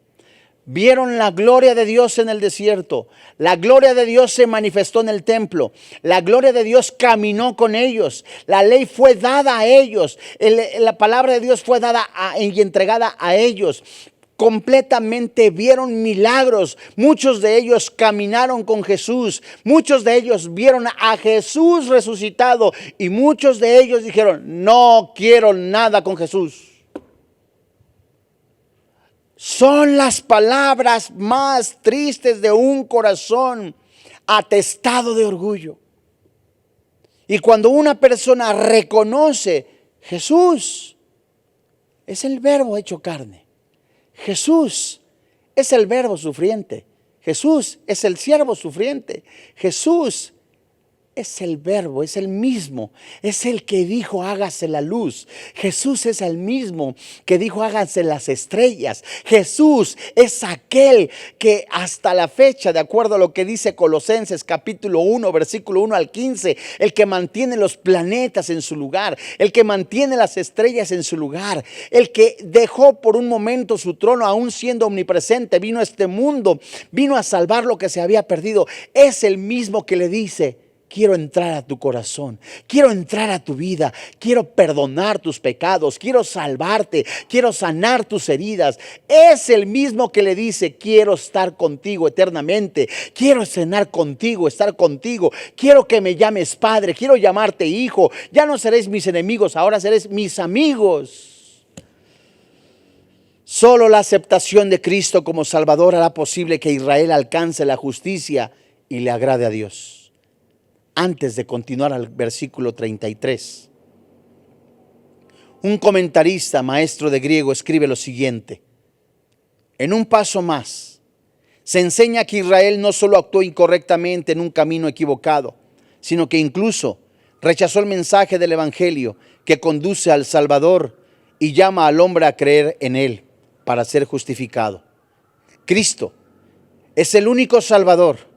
vieron la gloria de Dios en el desierto. La gloria de Dios se manifestó en el templo. La gloria de Dios caminó con ellos. La ley fue dada a ellos. La palabra de Dios fue dada y entregada a ellos. Completamente vieron milagros. Muchos de ellos caminaron con Jesús. Muchos de ellos vieron a Jesús resucitado. Y muchos de ellos dijeron: no quiero nada con Jesús. Son las palabras más tristes de un corazón atestado de orgullo. Y cuando una persona reconoce: Jesús es el Verbo hecho carne, Jesús es el Verbo sufriente, Jesús es el siervo sufriente, Jesús es el Verbo, es el mismo, es el que dijo: hágase la luz. Jesús es el mismo que dijo: háganse las estrellas. Jesús es aquel que hasta la fecha, de acuerdo a lo que dice Colosenses capítulo 1, versículo 1 al 15, el que mantiene los planetas en su lugar, el que mantiene las estrellas en su lugar, el que dejó por un momento su trono, aún siendo omnipresente, vino a este mundo, vino a salvar lo que se había perdido. Es el mismo que le dice: quiero entrar a tu corazón, quiero entrar a tu vida, quiero perdonar tus pecados, quiero salvarte, quiero sanar tus heridas. Es el mismo que le dice: quiero estar contigo eternamente, quiero cenar contigo, estar contigo, quiero que me llames Padre, quiero llamarte Hijo. Ya no seréis mis enemigos, ahora seréis mis amigos. Solo la aceptación de Cristo como Salvador hará posible que Israel alcance la justicia y le agrade a Dios. Antes de continuar al versículo 33, un comentarista, maestro de griego, escribe lo siguiente: en un paso más, se enseña que Israel no solo actuó incorrectamente en un camino equivocado, sino que incluso rechazó el mensaje del Evangelio que conduce al Salvador y llama al hombre a creer en él para ser justificado. Cristo es el único Salvador.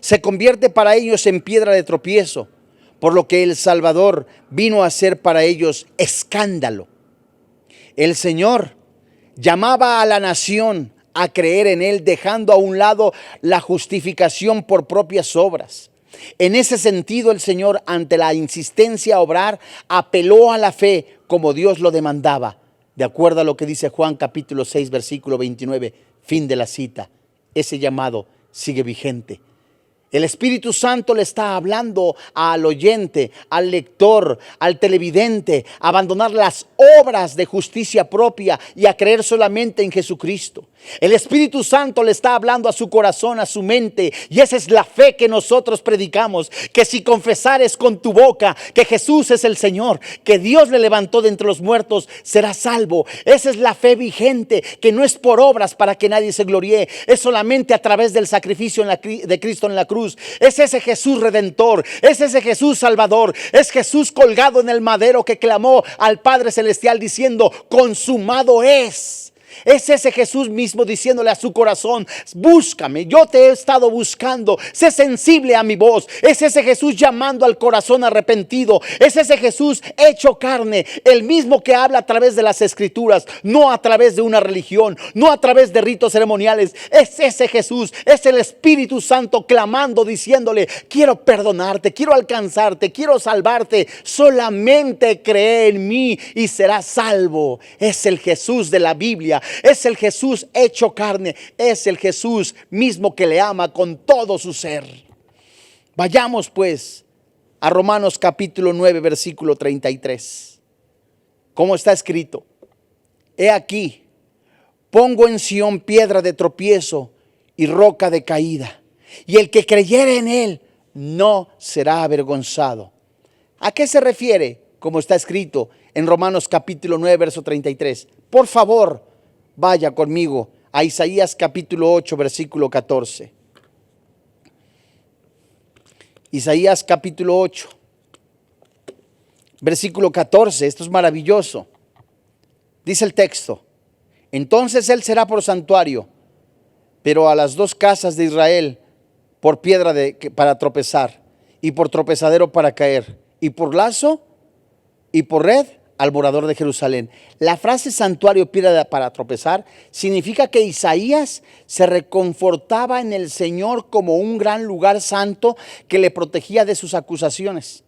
Se convierte para ellos en piedra de tropiezo, por lo que el Salvador vino a ser para ellos escándalo. El Señor llamaba a la nación a creer en Él, dejando a un lado la justificación por propias obras. En ese sentido, el Señor, ante la insistencia a obrar, apeló a la fe como Dios lo demandaba, de acuerdo a lo que dice Juan capítulo 6, versículo 29, fin de la cita. Ese llamado sigue vigente. El Espíritu Santo le está hablando al oyente, al lector, al televidente, a abandonar las obras de justicia propia y a creer solamente en Jesucristo. El Espíritu Santo le está hablando a su corazón, a su mente, y esa es la fe que nosotros predicamos, que si confesares con tu boca que Jesús es el Señor, que Dios le levantó de entre los muertos, serás salvo. Esa es la fe vigente, que no es por obras para que nadie se gloríe, es solamente a través del sacrificio de Cristo en la cruz. Es ese Jesús redentor, es ese Jesús salvador, es Jesús colgado en el madero que clamó al Padre Celestial diciendo: consumado es. Es ese Jesús mismo diciéndole a su corazón: búscame, yo te he estado buscando, sé sensible a mi voz. Es ese Jesús llamando al corazón arrepentido. Es ese Jesús hecho carne, el mismo que habla a través de las escrituras, no a través de una religión, no a través de ritos ceremoniales. Es ese Jesús, es el Espíritu Santo clamando, diciéndole: quiero perdonarte, quiero alcanzarte, quiero salvarte, solamente cree en mí y serás salvo. Es el Jesús de la Biblia. Es el Jesús hecho carne, es el Jesús mismo que le ama con todo su ser. Vayamos pues a Romanos capítulo 9, versículo 33. ¿Cómo está escrito? He aquí, pongo en Sión piedra de tropiezo y roca de caída, y el que creyere en él no será avergonzado. ¿A qué se refiere? Como está escrito en Romanos capítulo 9, verso 33. Por favor, vaya conmigo a Isaías capítulo 8, versículo 14. Isaías capítulo 8, versículo 14. Esto es maravilloso. Dice el texto: entonces él será por santuario, pero a las dos casas de Israel por piedra para tropezar, y por tropezadero para caer, y por lazo y por red al morador de Jerusalén. La frase santuario, piedra para tropezar, significa que Isaías se reconfortaba en el Señor como un gran lugar santo que le protegía de sus acusaciones,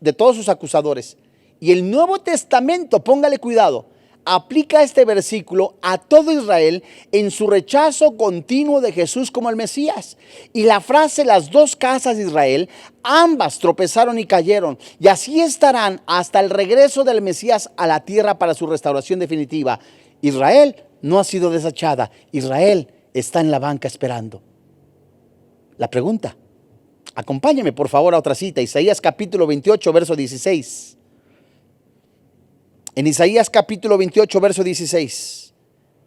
de todos sus acusadores. Y el Nuevo Testamento, póngale cuidado, aplica este versículo a todo Israel en su rechazo continuo de Jesús como el Mesías. Y la frase las dos casas de Israel, ambas tropezaron y cayeron, y así estarán hasta el regreso del Mesías a la tierra para su restauración definitiva. Israel no ha sido desechada, Israel está en la banca esperando. La pregunta, acompáñame por favor a otra cita, Isaías capítulo 28, verso 16. En Isaías capítulo 28, verso 16,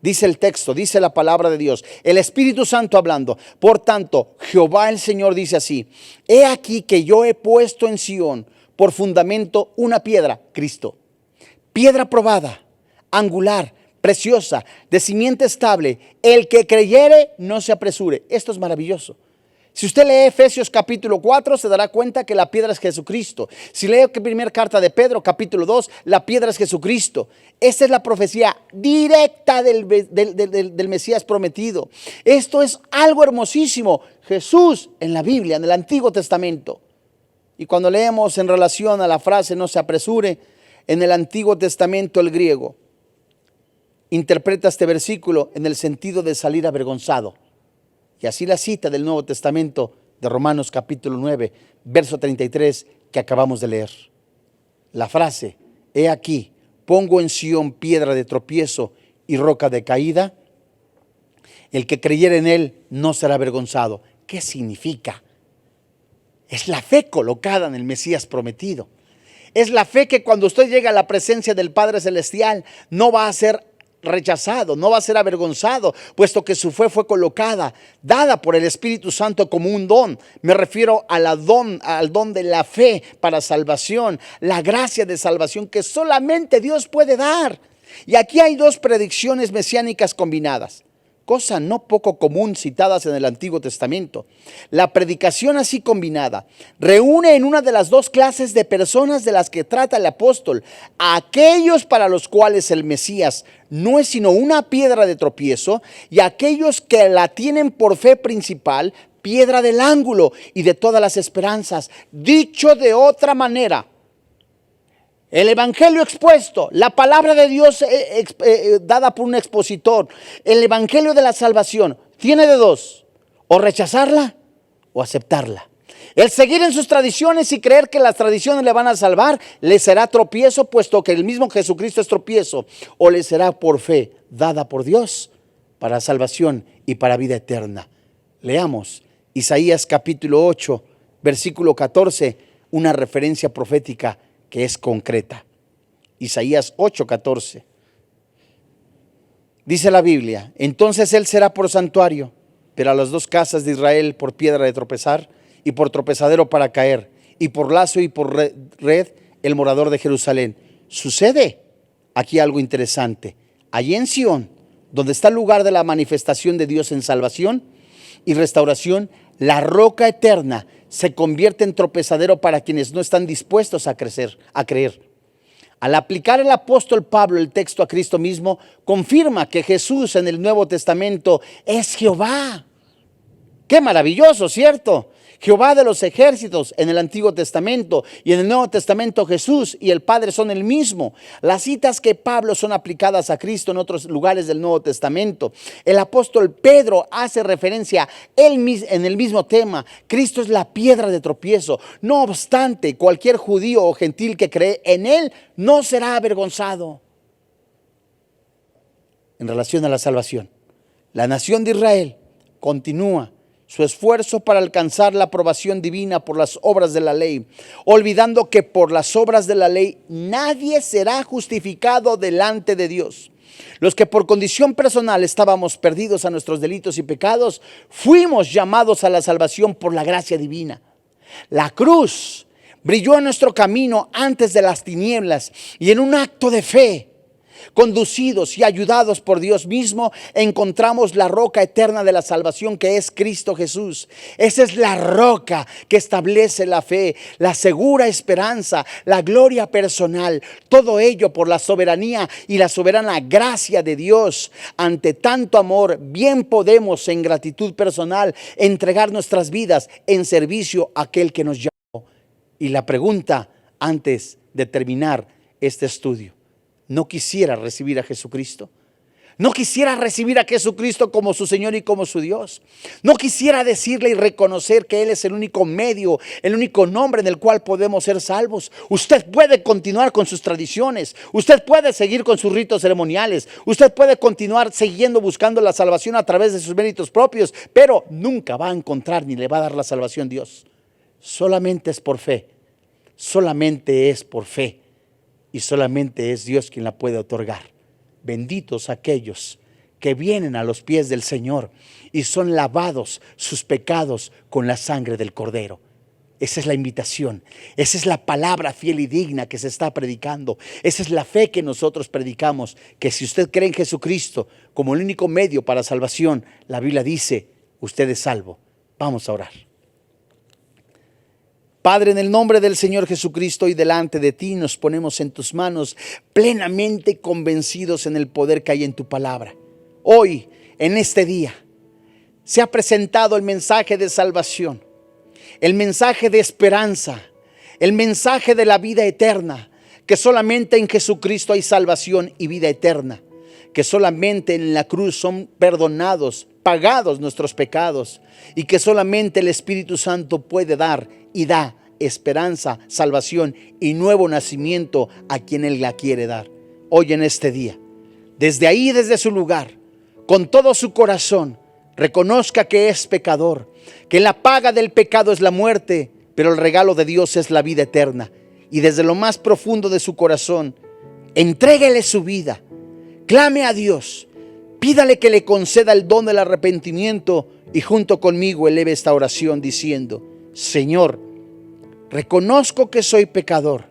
dice el texto, dice la palabra de Dios, el Espíritu Santo hablando: por tanto, Jehová el Señor dice así: he aquí que yo he puesto en Sión por fundamento una piedra, Cristo, piedra probada, angular, preciosa, de simiente estable. El que creyere no se apresure. Esto es maravilloso. Si usted lee Efesios capítulo 4, se dará cuenta que la piedra es Jesucristo. Si lee la primera carta de Pedro capítulo 2, la piedra es Jesucristo. Esta es la profecía directa del Mesías prometido. Esto es algo hermosísimo. Jesús en la Biblia, en el Antiguo Testamento. Y cuando leemos en relación a la frase no se apresure, en el Antiguo Testamento el griego interpreta este versículo en el sentido de salir avergonzado. Y así la cita del Nuevo Testamento de Romanos capítulo 9, verso 33 que acabamos de leer. La frase, he aquí, pongo en Sión piedra de tropiezo y roca de caída. El que creyere en él no será avergonzado. ¿Qué significa? Es la fe colocada en el Mesías prometido. Es la fe que cuando usted llega a la presencia del Padre Celestial no va a ser rechazado, no va a ser avergonzado, puesto que su fe fue colocada, dada por el Espíritu Santo como un don. Me refiero al don de la fe para salvación, la gracia de salvación que solamente Dios puede dar. Y aquí hay dos predicciones mesiánicas combinadas, cosa no poco común citadas en el Antiguo Testamento. La predicación así combinada reúne en una de las dos clases de personas de las que trata el apóstol: a aquellos para los cuales el Mesías no es sino una piedra de tropiezo, y a aquellos que la tienen por fe principal, piedra del ángulo y de todas las esperanzas. Dicho de otra manera, el evangelio expuesto, la palabra de Dios dada por un expositor, el evangelio de la salvación, tiene de dos: o rechazarla o aceptarla. El seguir en sus tradiciones y creer que las tradiciones le van a salvar, le será tropiezo, puesto que el mismo Jesucristo es tropiezo. O le será por fe dada por Dios para salvación y para vida eterna. Leamos Isaías capítulo 8, versículo 14, una referencia profética que es concreta. Isaías 8, 14. Dice la Biblia: entonces él será por santuario, pero a las dos casas de Israel por piedra de tropezar y por tropezadero para caer, y por lazo y por red el morador de Jerusalén. Sucede aquí algo interesante. Allí en Sión, donde está el lugar de la manifestación de Dios en salvación y restauración, la roca eterna se convierte en tropezadero para quienes no están dispuestos a creer. Al aplicar el apóstol Pablo el texto a Cristo mismo, confirma que Jesús en el Nuevo Testamento es Jehová. ¡Qué maravilloso!, ¿cierto? Jehová de los ejércitos en el Antiguo Testamento, y en el Nuevo Testamento Jesús y el Padre son el mismo. Las citas que Pablo son aplicadas a Cristo en otros lugares del Nuevo Testamento. El apóstol Pedro hace referencia en el mismo tema. Cristo es la piedra de tropiezo. No obstante, cualquier judío o gentil que cree en él no será avergonzado. En relación a la salvación, la nación de Israel continúa su esfuerzo para alcanzar la aprobación divina por las obras de la ley, olvidando que por las obras de la ley nadie será justificado delante de Dios. Los que por condición personal estábamos perdidos a nuestros delitos y pecados, fuimos llamados a la salvación por la gracia divina. La cruz brilló en nuestro camino antes de las tinieblas, y en un acto de fe, conducidos y ayudados por Dios mismo, encontramos la roca eterna de la salvación, que es Cristo Jesús. Esa es la roca que establece la fe, la segura esperanza, la gloria personal. Todo ello por la soberanía y la soberana gracia de Dios. Ante tanto amor, bien podemos en gratitud personal entregar nuestras vidas en servicio a aquel que nos llamó. Y la pregunta antes de terminar este estudio: ¿no quisiera recibir a Jesucristo? ¿No quisiera recibir a Jesucristo como su Señor y como su Dios? ¿No quisiera decirle y reconocer que Él es el único medio, el único nombre en el cual podemos ser salvos? Usted puede continuar con sus tradiciones, usted puede seguir con sus ritos ceremoniales, usted puede continuar buscando la salvación a través de sus méritos propios, pero nunca va a encontrar ni le va a dar la salvación Dios. Solamente es por fe, solamente es por fe. Y solamente es Dios quien la puede otorgar. Benditos aquellos que vienen a los pies del Señor y son lavados sus pecados con la sangre del Cordero. Esa es la invitación, esa es la palabra fiel y digna que se está predicando. Esa es la fe que nosotros predicamos, que si usted cree en Jesucristo como el único medio para salvación, la Biblia dice, usted es salvo. Vamos a orar. Padre, en el nombre del Señor Jesucristo y delante de ti nos ponemos en tus manos, plenamente convencidos en el poder que hay en tu palabra. Hoy, en este día, se ha presentado el mensaje de salvación, el mensaje de esperanza, el mensaje de la vida eterna, que solamente en Jesucristo hay salvación y vida eterna, que solamente en la cruz son perdonados, pagados nuestros pecados, y que solamente el Espíritu Santo puede dar y da esperanza, salvación y nuevo nacimiento a quien Él la quiere dar. Hoy en este día, desde su lugar, con todo su corazón, reconozca que es pecador, que la paga del pecado es la muerte, pero el regalo de Dios es la vida eterna. Y desde lo más profundo de su corazón, entréguele su vida, clame a Dios, pídale que le conceda el don del arrepentimiento y junto conmigo eleve esta oración diciendo: Señor, reconozco que soy pecador,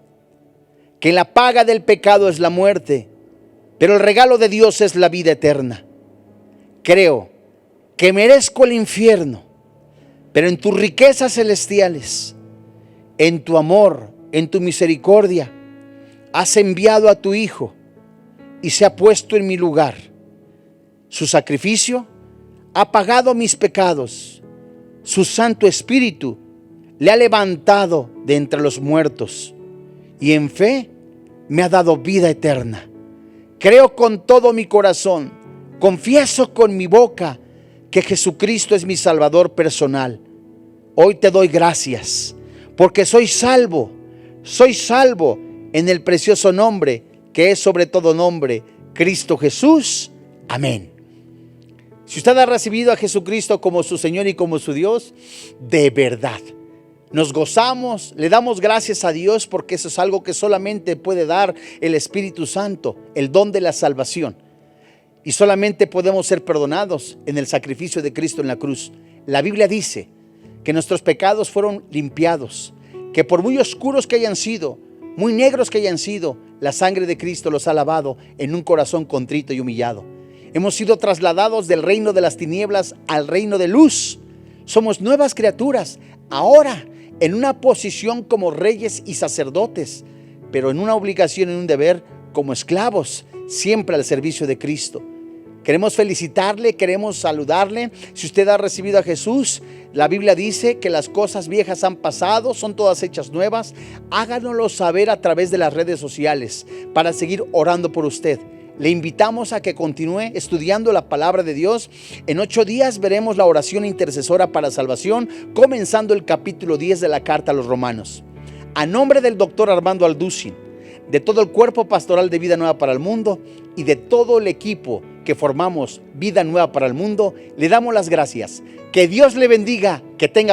que la paga del pecado es la muerte, pero el regalo de Dios es la vida eterna. Creo que merezco el infierno, pero en tus riquezas celestiales, en tu amor, en tu misericordia, has enviado a tu Hijo y se ha puesto en mi lugar. Su sacrificio ha pagado mis pecados. Su Santo Espíritu le ha levantado de entre los muertos y en fe me ha dado vida eterna. Creo con todo mi corazón, confieso con mi boca que Jesucristo es mi Salvador personal. Hoy te doy gracias porque soy salvo en el precioso nombre que es sobre todo nombre, Cristo Jesús. Amén. Si usted ha recibido a Jesucristo como su Señor y como su Dios, de verdad, nos gozamos, le damos gracias a Dios porque eso es algo que solamente puede dar el Espíritu Santo, el don de la salvación. Y solamente podemos ser perdonados en el sacrificio de Cristo en la cruz. La Biblia dice que nuestros pecados fueron limpiados, que por muy oscuros que hayan sido, muy negros que hayan sido, la sangre de Cristo los ha lavado en un corazón contrito y humillado. Hemos sido trasladados del reino de las tinieblas al reino de luz. Somos nuevas criaturas, ahora en una posición como reyes y sacerdotes, pero en una obligación y un deber como esclavos, siempre al servicio de Cristo. Queremos felicitarle, queremos saludarle. Si usted ha recibido a Jesús, la Biblia dice que las cosas viejas han pasado, son todas hechas nuevas. Háganoslo saber a través de las redes sociales para seguir orando por usted. Le invitamos a que continúe estudiando la palabra de Dios. En 8 días veremos la oración intercesora para salvación, comenzando el capítulo 10 de la carta a los Romanos. A nombre del doctor Armando Alducin, de todo el cuerpo pastoral de Vida Nueva para el Mundo y de todo el equipo que formamos Vida Nueva para el Mundo, le damos las gracias. Que Dios le bendiga, que tenga